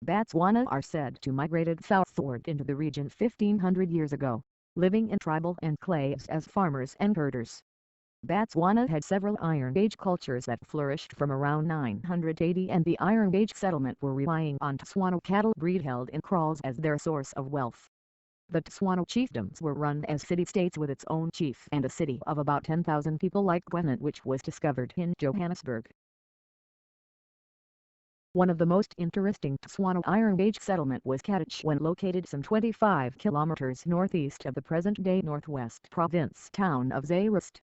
Batswana are said to migrated southward into the region 1500 years ago, living in tribal enclaves as farmers and herders. Batswana had several Iron Age cultures that flourished from around 980, and the Iron Age settlement were relying on Tswana cattle breed held in kraals as their source of wealth. The Tswana chiefdoms were run as city-states with its own chief and a city of about 10,000 people like Kweneng, which was discovered in Johannesburg. One of the most interesting Tswana Iron Age settlement was Kaditshwene, located some 25 kilometers northeast of the present-day Northwest Province town of Zairust.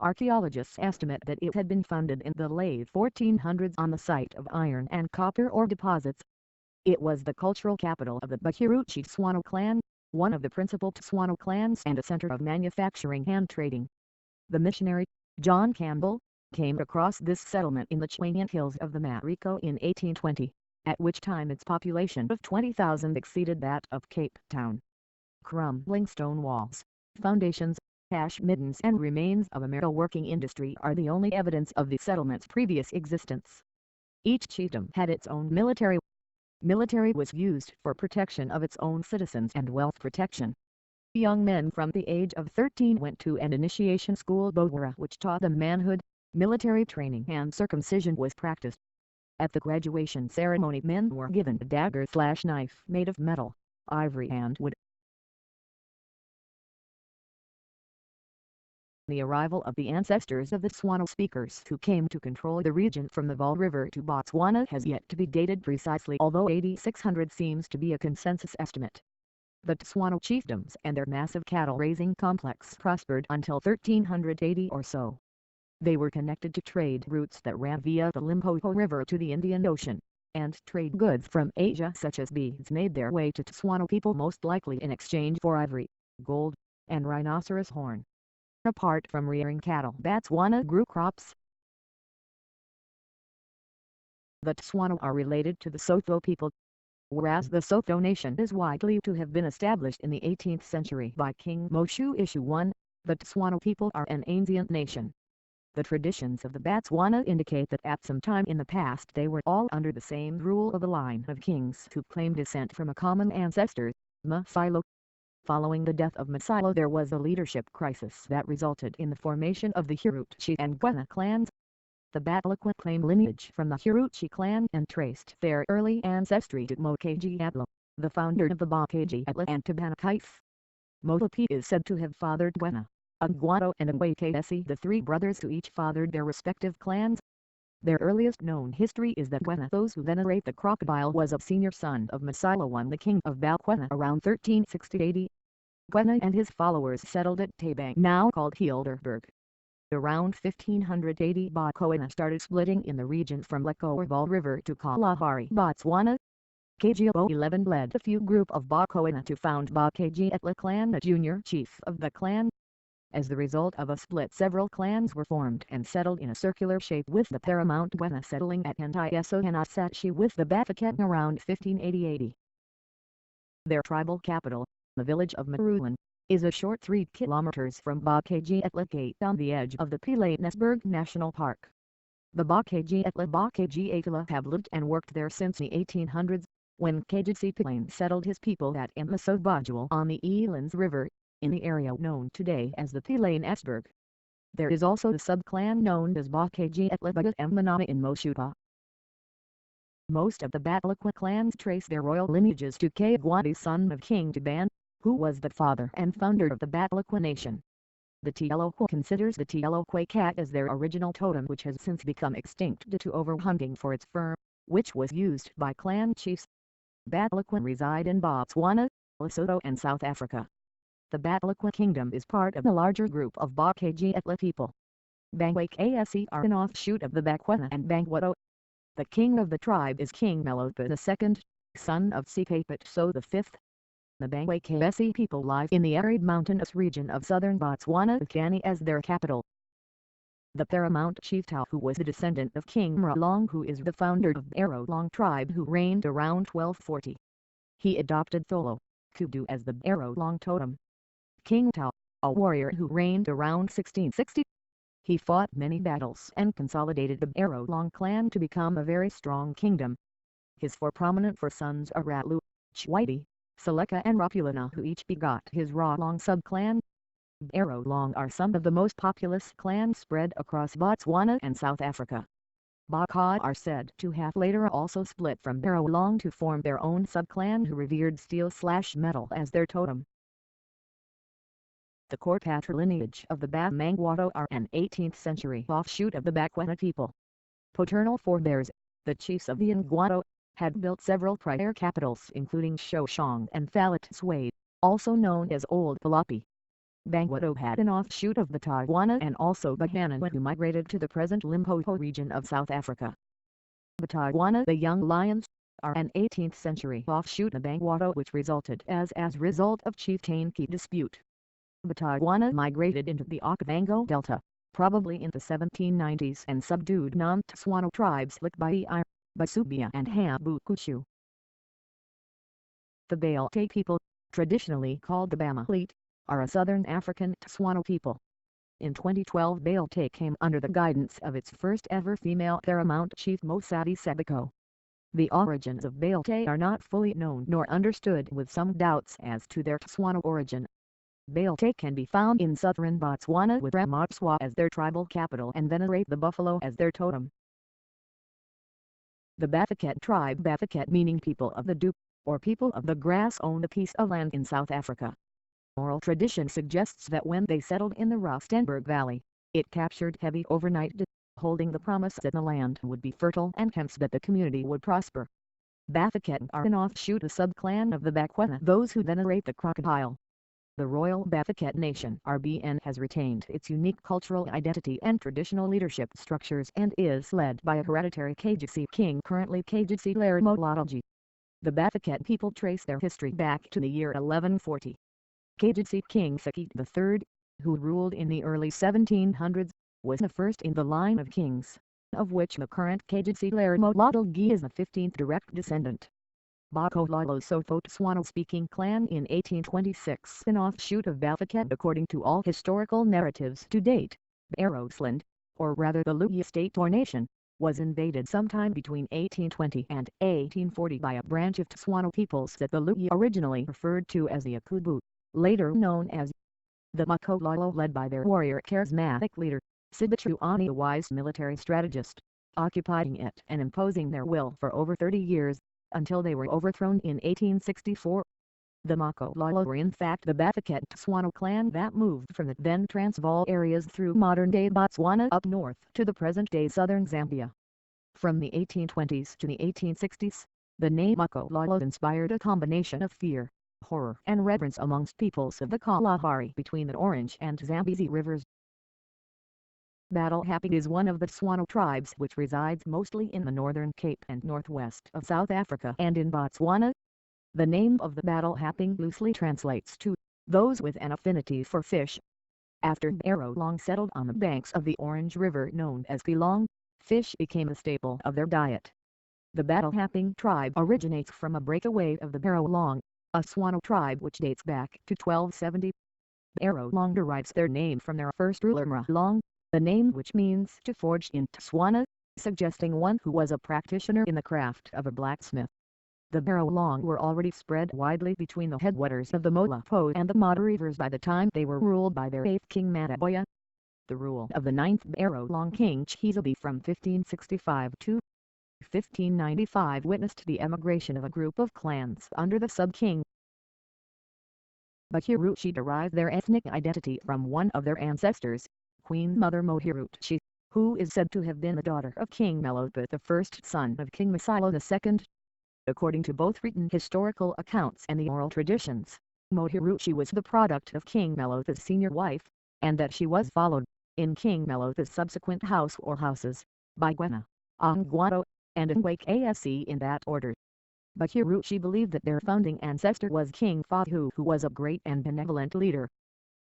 Archaeologists estimate that it had been founded in the late 1400s on the site of iron and copper ore deposits. It was the cultural capital of the Bahurutshe Tswana clan, one of the principal Tswana clans and a center of manufacturing and trading. The missionary, John Campbell, came across this settlement in the Kweneng hills of the Mariko in 1820, at which time its population of 20,000 exceeded that of Cape Town. Crumbling stone walls, foundations, ash middens and remains of a metalworking industry are the only evidence of the settlement's previous existence. Each chiefdom had its own military. Military was used for protection of its own citizens and wealth protection. Young men from the age of 13 went to an initiation school Boer, which taught them manhood, military training, and circumcision was practiced. At the graduation ceremony, men were given a dagger/knife made of metal, ivory and wood. The arrival of the ancestors of the Tswana speakers who came to control the region from the Vaal River to Botswana has yet to be dated precisely, although 8600 seems to be a consensus estimate. The Tswana chiefdoms and their massive cattle-raising complex prospered until 1380 or so. They were connected to trade routes that ran via the Limpopo River to the Indian Ocean, and trade goods from Asia such as beads made their way to Tswana people, most likely in exchange for ivory, gold, and rhinoceros horn. Apart from rearing cattle, Batswana grew crops. The Tswana are related to the Sotho people, whereas the Sotho nation is likely to have been established in the 18th century by King Moshu I. The Tswana people are an ancient nation. The traditions of the Batswana indicate that at some time in the past they were all under the same rule of a line of kings who claimed descent from a common ancestor, Masilo. Following the death of Masilo, there was a leadership crisis that resulted in the formation of the Bahurutshe and Bakwena clans. The Batlokwa claim lineage from the Bahurutshe clan and traced their early ancestry to Mokajii, the founder of the Bakaji and Bangwaketse. Mokajii is said to have fathered Bakwena, Agwado and Bangwaketse, the three brothers who each fathered their respective clans. Their earliest known history is that Bakwena, those who venerate the crocodile, was a senior son of Masilo I, the king of Bakwena, around 1360 AD. Bakwena and his followers settled at Tabang, now called Hilderberg. Around 1500 AD, Bakwena started splitting in the region from Leko or Vaal River to Kalahari, Botswana. KGO 11 led a few group of Bakwena to found Bakaji clan, a junior chief of the clan. As the result of a split, several clans were formed and settled in a circular shape, with the paramount Bakwena settling at Antiyeso with the Bafokeng around 1580. Their tribal capital, the village of Barolong, is a short 3 kilometers from Bakaji Gate on the edge of the Pilanesberg National Park. The Bakaji have lived and worked there since the 1800s, when Kajitsipilane settled his people at Mmasobajul on the Elands River, in the area known today as the Pilanesberg. There is also the sub-clan known as Bakaji Bagat Mmanama in Moshupa. Most of the Batlokwa clans trace their royal lineages to Kagwadi, son of King Taban, who was the father and founder of the Batlokwa nation. The Tlokwa considers the Tlokwa cat as their original totem, which has since become extinct due to overhunting for its fur, which was used by clan chiefs. Batlokwa reside in Botswana, Lesotho and South Africa. The Batlokwa kingdom is part of the larger group of Bakaji people. Bangwaketse are an offshoot of the Bakwena and Bangwado. The king of the tribe is King Melopa II, son of Sekapetso V. The Bangwaketse people live in the arid mountainous region of southern Botswana, with Kani as their capital. The paramount chief Tau, who was the descendant of King Barolong, who is the founder of the Barolong tribe, who reigned around 1240. He adopted Tholo, Kudu as the Barolong totem. King Tau, a warrior who reigned around 1660. He fought many battles and consolidated the Barolong clan to become a very strong kingdom. His four prominent sons are Ratlu, Chwiti, Seleka and Rapulana, who each begot his Barolong subclan. Barolong are some of the most populous clans spread across Botswana and South Africa. Bakwena are said to have later also split from Barolong to form their own subclan who revered steel/metal as their totem. The court patrilineage of the Bangwaketse are an 18th century offshoot of the Bakwena people. Paternal forebears, the chiefs of the Ngwaketse, had built several prior capitals including Shoshong and Balete, also known as Old Balete. Bangwaketse had an offshoot of Batawana and also Bakwena who migrated to the present Limpopo region of South Africa. Batawana, the Young Lions, are an 18th century offshoot of Bangwaketse which resulted as result of chieftaincy dispute. Batawana migrated into the Okavango Delta, probably in the 1790s, and subdued non-Tswana tribes like Bai, Basubia and Habukuchu. The Balete people, traditionally called the Balete, are a southern African Tswana people. In 2012 Balete came under the guidance of its first ever female paramount chief Mosadi Sebiko. The origins of Balete are not fully known nor understood, with some doubts as to their Tswana origin. Balete can be found in southern Botswana with Ramotswa as their tribal capital and venerate the buffalo as their totem. The Bafokeng tribe, Bafokeng meaning people of the dupe, or people of the grass, owned a piece of land in South Africa. Oral tradition suggests that when they settled in the Rustenburg Valley, it captured heavy overnight debt, holding the promise that the land would be fertile and hence that the community would prosper. Bafokeng are an offshoot, a subclan of the Bakwena, those who venerate the crocodile. The Royal Bafokeng Nation (RBN) has retained its unique cultural identity and traditional leadership structures and is led by a hereditary Kaditshwene king, currently Kaditshwene Lermolodji. The Bafokeng people trace their history back to the year 1140. Kaditshwene King Sekit III, who ruled in the early 1700s, was the first in the line of kings, of which the current Kaditshwene Lermolodji is the 15th direct descendant. Bakololo Sotho-Tswana speaking clan in 1826, an offshoot of Bafokeng according to all historical narratives to date. Barolong, or rather the Luya state or nation, was invaded sometime between 1820 and 1840 by a branch of Tswana peoples that the Luya originally referred to as the Akubu, later known as the Bakololo, led by their warrior charismatic leader, Tswana, a wise military strategist, occupying it and imposing their will for over 30 years, until they were overthrown in 1864. The Bakololo were in fact the Bafokeng Tswana clan that moved from the then Transvaal areas through modern-day Botswana up north to the present-day southern Zambia. From the 1820s to the 1860s, the name Bakololo inspired a combination of fear, horror and reverence amongst peoples of the Kalahari between the Orange and Zambezi rivers. Batlhaping is one of the Tswana tribes which resides mostly in the northern Cape and northwest of South Africa and in Botswana. The name of the Batlhaping loosely translates to those with an affinity for fish. After Barolong settled on the banks of the Orange River known as Belong, fish became a staple of their diet. The Batlhaping tribe originates from a breakaway of the Barolong, a Tswana tribe which dates back to 1270. Barolong derives their name from their first ruler Barolong, the name which means to forge in Tswana, suggesting one who was a practitioner in the craft of a blacksmith. The Barolong were already spread widely between the headwaters of the Molapo and the Mata rivers by the time they were ruled by their 8th king Mataboya. The rule of the 9th Barolong king Chizabi from 1565 to 1595 witnessed the emigration of a group of clans under the sub-king Bahurutshe derived their ethnic identity from one of their ancestors, Queen Mother Bahurutshe, who is said to have been the daughter of King Melopa, the first son of King Masilo II. According to both written historical accounts and the oral traditions, Bahurutshe was the product of King Melopa's senior wife, and that she was followed, in King Melopa's subsequent house or houses, by Bakwena, Angwato, and Bangwaketse in that order. Bahurutshe believed that their founding ancestor was King Fahu, who was a great and benevolent leader.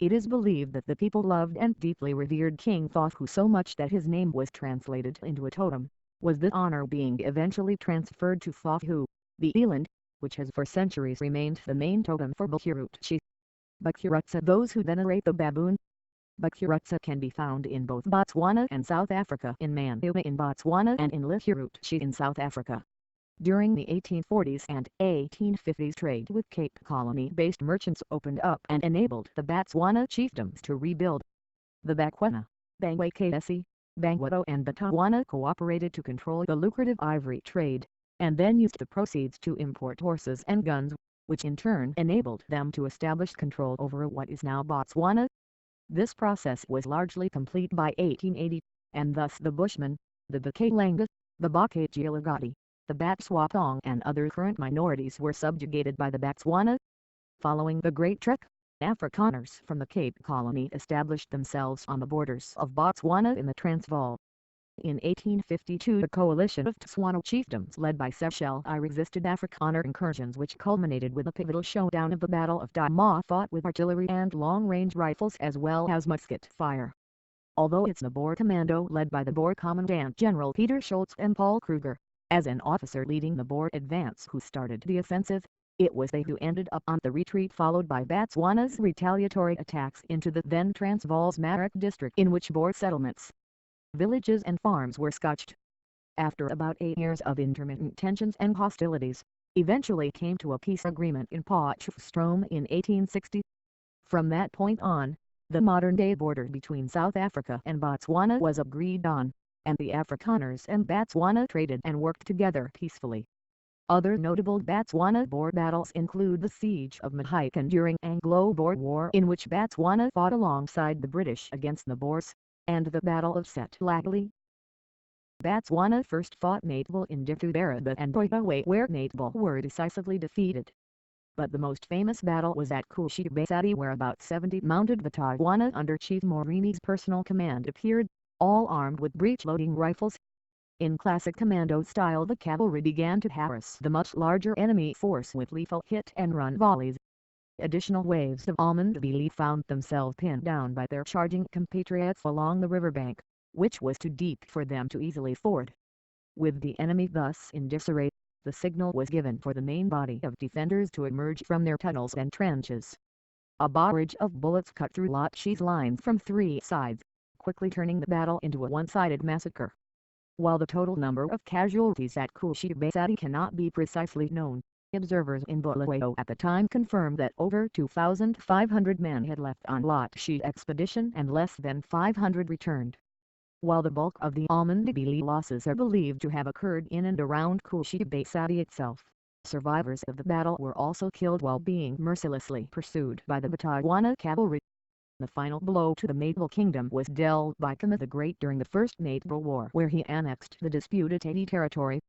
It is believed that the people loved and deeply revered King Fahu so much that his name was translated into a totem, with the honor being eventually transferred to Fahu, the eland, which has for centuries remained the main totem for Bahurutshe. Bakhurutse, those who venerate the baboon. Bakhurutse can be found in both Botswana and South Africa, in Masilo in Botswana and in Bahurutshe in South Africa. During the 1840s and 1850s, trade with Cape Colony-based merchants opened up and enabled the Botswana chiefdoms to rebuild. The Bakwena, Bangwaketse, Bangwaketse and Batawana cooperated to control the lucrative ivory trade, and then used the proceeds to import horses and guns, which in turn enabled them to establish control over what is now Botswana. This process was largely complete by 1880, and thus the Bushmen, the Bakalanga, the Bakajilagati, the Batswapong and other current minorities were subjugated by the Botswana. Following the Great Trek, Afrikaners from the Cape Colony established themselves on the borders of Botswana in the Transvaal. In 1852 a coalition of Tswana chiefdoms led by Seychelles resisted Afrikaner incursions, which culminated with a pivotal showdown of the Battle of Dama, fought with artillery and long-range rifles as well as musket fire. Although it's the Boer commando led by the Boer Commandant General Peter Schultz and Paul Kruger, as an officer leading the Boer advance, who started the offensive, it was they who ended up on the retreat, followed by Botswana's retaliatory attacks into the then Transvaal's Marak district, in which Boer settlements, villages and farms were scorched. After about 8 years of intermittent tensions and hostilities, eventually came to a peace agreement in Potchefstroom in 1860. From that point on, the modern-day border between South Africa and Botswana was agreed on, and the Afrikaners and Botswana traded and worked together peacefully. Other notable Botswana-Boer battles include the Siege of Mahikeng during Anglo-Boer War, in which Botswana fought alongside the British against the Boers, and the Battle of Setlagoli. Botswana first fought Natebo in Dithubaraba and Boihawe, where Natebo were decisively defeated. But the most famous battle was at Kushibasati, where about 70 mounted Batawana under Chief Morini's personal command appeared, all armed with breech-loading rifles. In classic commando style, the cavalry began to harass the much larger enemy force with lethal hit-and-run volleys. Additional waves of Tswana Ndebele found themselves pinned down by their charging compatriots along the riverbank, which was too deep for them to easily ford. With the enemy thus in disarray, the signal was given for the main body of defenders to emerge from their tunnels and trenches. A barrage of bullets cut through Lotchi's lines from 3 sides, quickly turning the battle into a one-sided massacre. While the total number of casualties at Kushibasati cannot be precisely known, observers in Bulawayo at the time confirmed that over 2,500 men had left on Lotchi's expedition and less than 500 returned. While the bulk of the Tswana Ndebele losses are believed to have occurred in and around Kushibasati itself, survivors of the battle were also killed while being mercilessly pursued by the Batawana cavalry. The final blow to the Natebo Kingdom was dealt by Khama the Great during the First Natebo War, where he annexed the disputed Haiti territory.